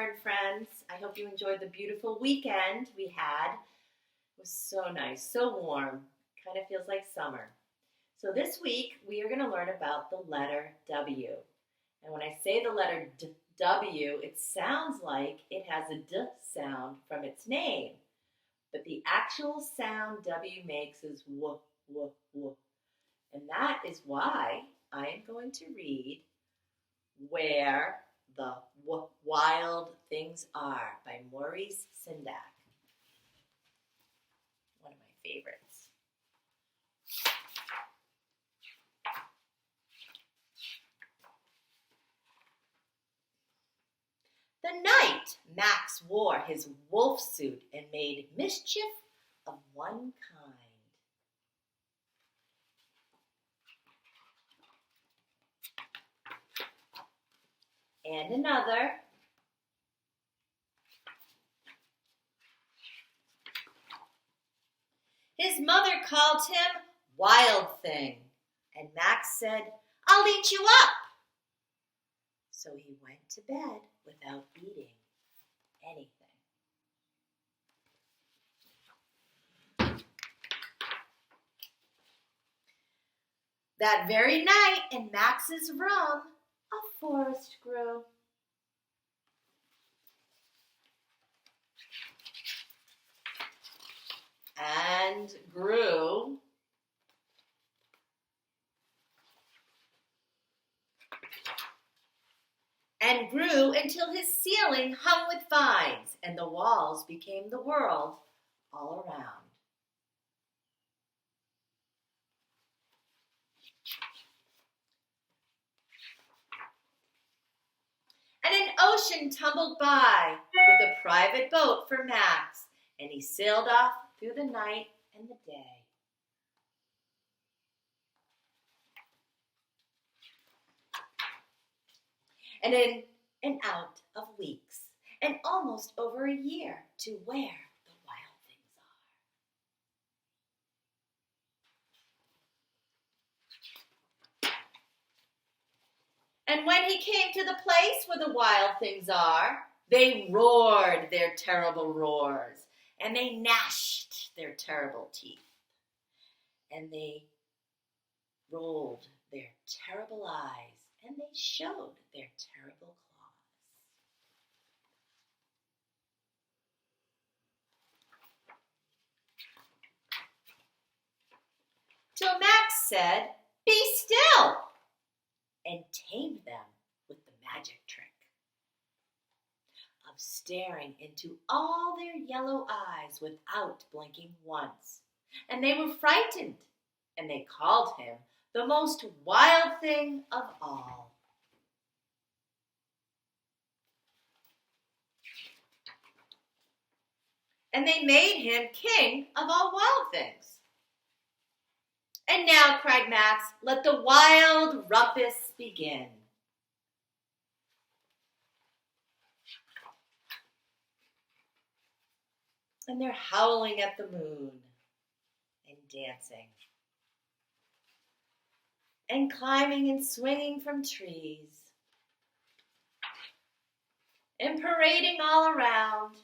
Learn, friends. I hope you enjoyed the beautiful weekend we had. It was so nice, so warm. Kind of feels like summer. So this week, we are going to learn about the letter W. And when I say the letter W, it sounds like it has a D sound from its name. But the actual sound W makes is W, W, W. And that is why I am going to read Where the Wild Things Are by Maurice, Sendak. One of my favorites. The night Max wore his wolf suit and made mischief of one kind. And another. His mother called him Wild Thing, and Max said, "I'll eat you up." So he went to bed without eating anything. That very night in Max's room, a forest grew. And grew. And grew until his ceiling hung with vines, and the walls became the world all around. And an ocean tumbled by with a private boat for Max, and he sailed off through the night and the day. And in and out of weeks, and almost over a year, to where the wild things are. And when he came to the place where the wild things are, they roared their terrible roars, and they gnashed their terrible teeth, and they rolled their terrible eyes, and they showed their terrible claws. Till Max said, "Be still," and tamed them with the magic trick of staring into all their yellow eyes without blinking once. And they were frightened, and they called him the most wild thing of all. And they made him king of all wild things. And now, cried Max, let the wild rumpus begin. And they're howling at the moon and dancing and climbing and swinging from trees and parading all around.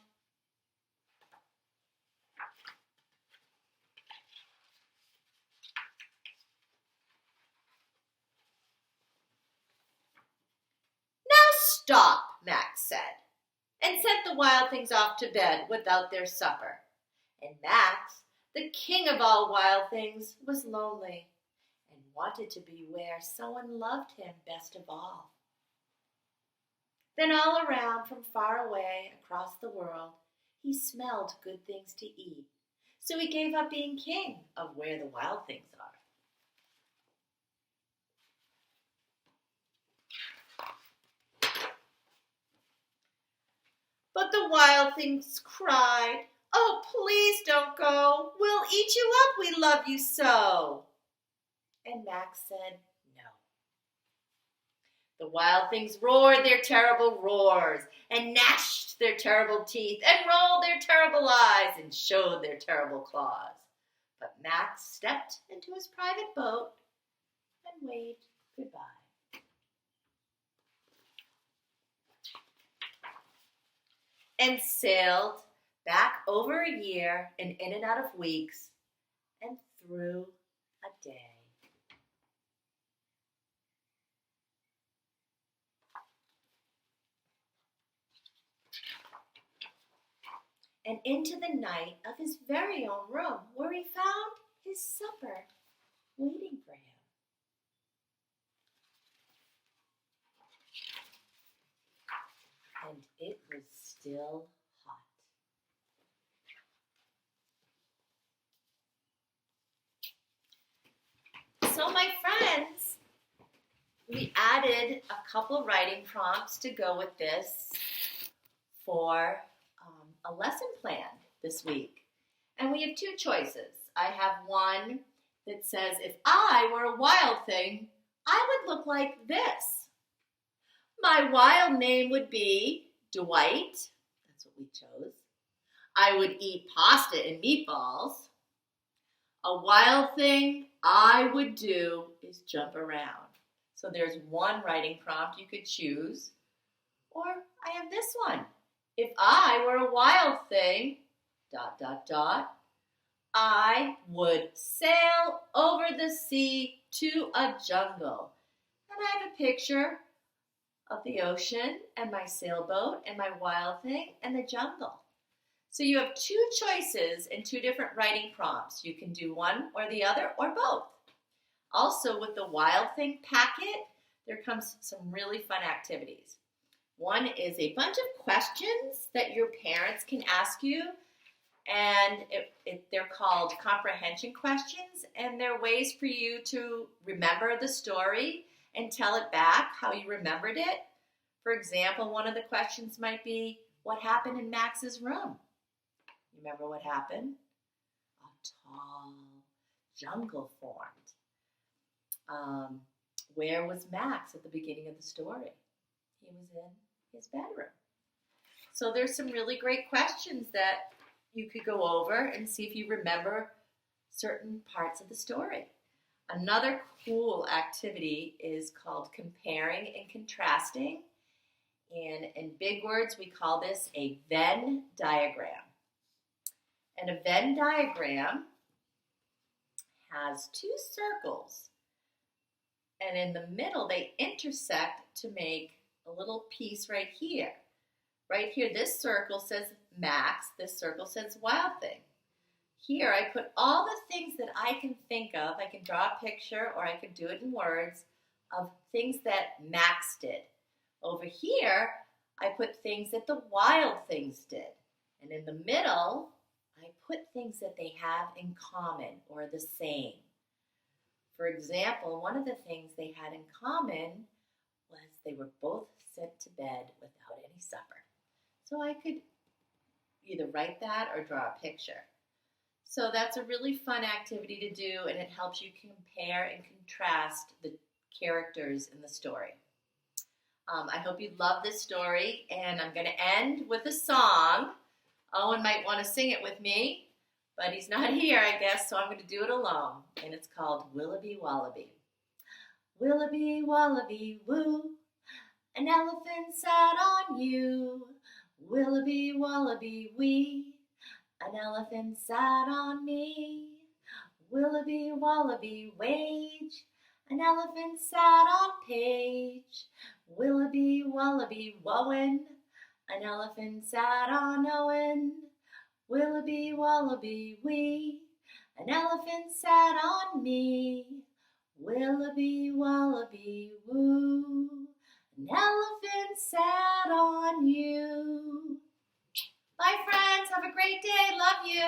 Now stop, Max said, and sent the wild things off to bed without their supper. And Max, the king of all wild things, was lonely and wanted to be where someone loved him best of all. Then all around, from far away across the world, he smelled good things to eat. So he gave up being king of where the wild things are. But the wild things cried, "Oh, please don't go. We'll eat you up. We love you so." And Max said, no. The wild things roared their terrible roars and gnashed their terrible teeth and rolled their terrible eyes and showed their terrible claws. But Max stepped into his private boat and waved goodbye. and sailed back over a year and in and out of weeks and through a day. And into the night of his very own room, where he found his supper waiting for him. And it was still hot. So my friends, we added a couple writing prompts to go with this for a lesson plan this week. And we have two choices. I have one that says, if I were a wild thing, I would look like this. My wild name would be Dwight. That's what we chose. I would eat pasta and meatballs. A wild thing I would do is jump around. So there's one writing prompt you could choose. Or I have this one. If I were a wild thing, ... I would sail over the sea to a jungle. And I have a picture of the ocean and my sailboat and my wild thing and the jungle. So you have two choices and two different writing prompts. You can do one or the other or both. Also with the wild thing packet, there comes some really fun activities. One is a bunch of questions that your parents can ask you, and they're called comprehension questions, and they're ways for you to remember the story and tell it back how you remembered it. For example, one of the questions might be, what happened in Max's room? Remember what happened? A tall jungle formed. Where was Max at the beginning of the story? He was in his bedroom. So there's some really great questions that you could go over and see if you remember certain parts of the story. Another cool activity is called comparing and contrasting. And in big words, we call this a Venn diagram. And a Venn diagram has two circles. And in the middle, they intersect to make a little piece right here. Right here, this circle says Max, this circle says Wild Thing. Here, I put all the things that I can think of. I can draw a picture or I could do it in words of things that Max did. Over here, I put things that the Wild Things did. And in the middle, I put things that they have in common or the same. For example, one of the things they had in common was they were both sent to bed without any supper. So I could either write that or draw a picture. So that's a really fun activity to do, and it helps you compare and contrast the characters in the story. I hope you love this story, and I'm going to end with a song. Owen might want to sing it with me, but he's not here, I guess, so I'm going to do it alone. And it's called Willoughby Wallaby. Willoughby Wallaby Woo, an elephant sat on you. Willoughby Wallaby Wee, an elephant sat on me. Willoughby Wallaby Wage, an elephant sat on Page. Willoughby Wallaby Wowen, an elephant sat on Owen. Willoughby Wallaby Wee, an elephant sat on me. Willoughby Wallaby Woo, an elephant sat on you. Bye, friends. Have a great day. Love you.